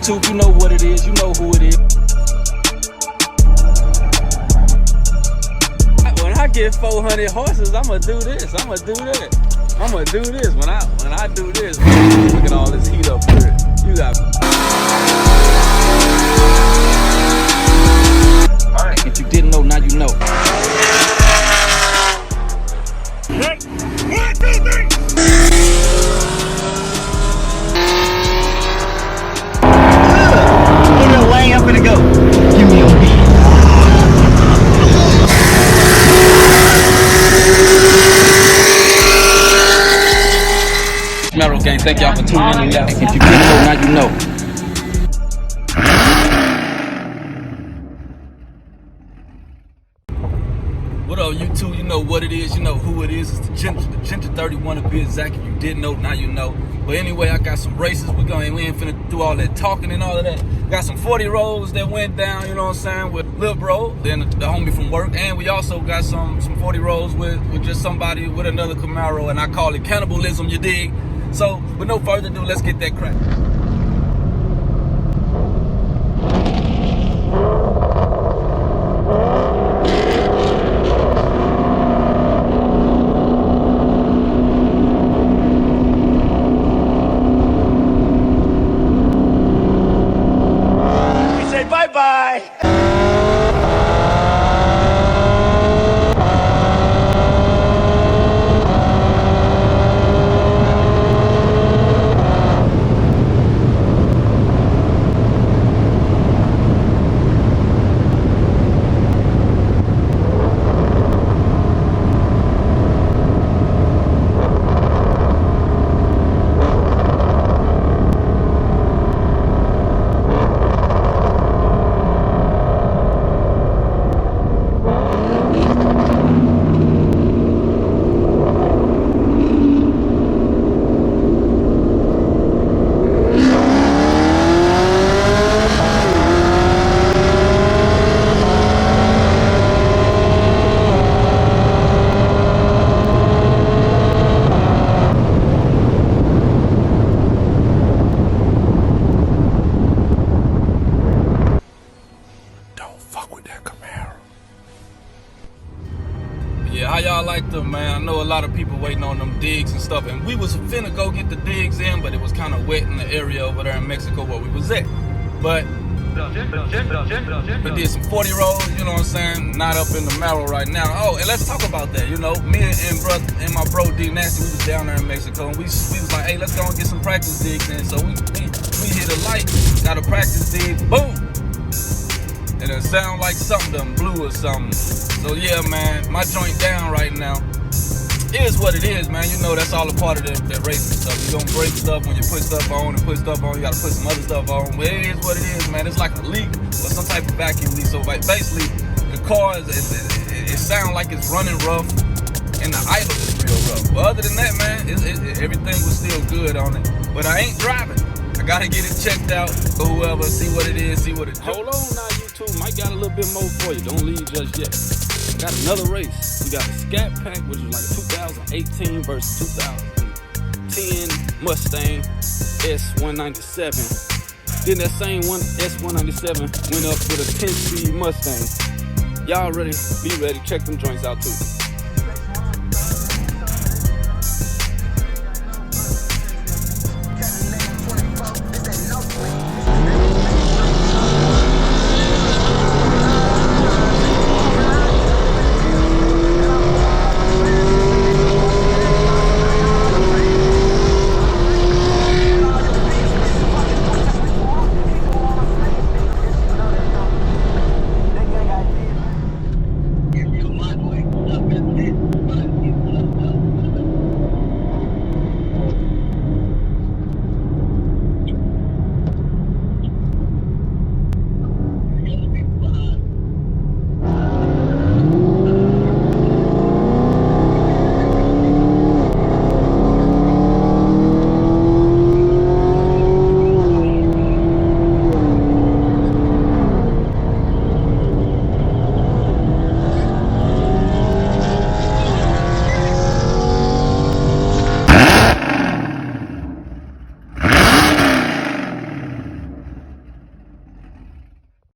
YouTube, you know what it is, you know who it is. When I get 400 horses, I'ma do this, I'ma do that. I'ma do this. When I do this, look at all this heat up here. You got. All right. If you didn't know, now you know. One, two, three. Look at the way I'm gonna go. Give me a beat. Camaro gang, thank y'all for tuning in. If you didn't know, now you know. What up, YouTube? You know what it is, you know who it is. It's the Ginger 31 to be exact. If you didn't know, now you know. But anyway, I got some races. We ain't finna do all that talking and all of that. Got some 40 rolls that went down, you know what I'm saying, with Lil Bro, then the homie from work. And we also got some 40 rolls with just somebody with another Camaro, and I call it cannibalism, you dig? So, with no further ado, let's get that crack. We say bye-bye. Yeah, how y'all like them, man? I know a lot of people waiting on them digs and stuff, and we was finna go get the digs in, but it was kind of wet in the area over there in Mexico where we was at. But we did some 40 rolls, you know what I'm saying? Not up in the marrow right now. Oh, and let's talk about that, you know. Me and my bro D Nasty, we was down there in Mexico, and we was like, hey, let's go and get some practice digs in. So we hit a light, got a practice dig, boom! And it sound like something done blew or something. So yeah, man, my joint down right now. It is what it is, man. You know that's all a part of that racing stuff. You don't break stuff when you put stuff on and put stuff on. You gotta put some other stuff on. But it is what it is, man. It's like a leak or some type of vacuum leak. So basically, the car it sounds like it's running rough, and the idle is real rough. But other than that, man, everything was still good on it. But I ain't driving. I gotta get it checked out for whoever, see what it is, see what it do. Hold on now, YouTube. Might got a little bit more for you. Don't leave just yet. Got another race. We got a scatpack, which is like a 2018 versus 2010 Mustang S197. Then that same S197 went up with a 10-speed Mustang. Y'all ready? Be ready. Check them joints out too.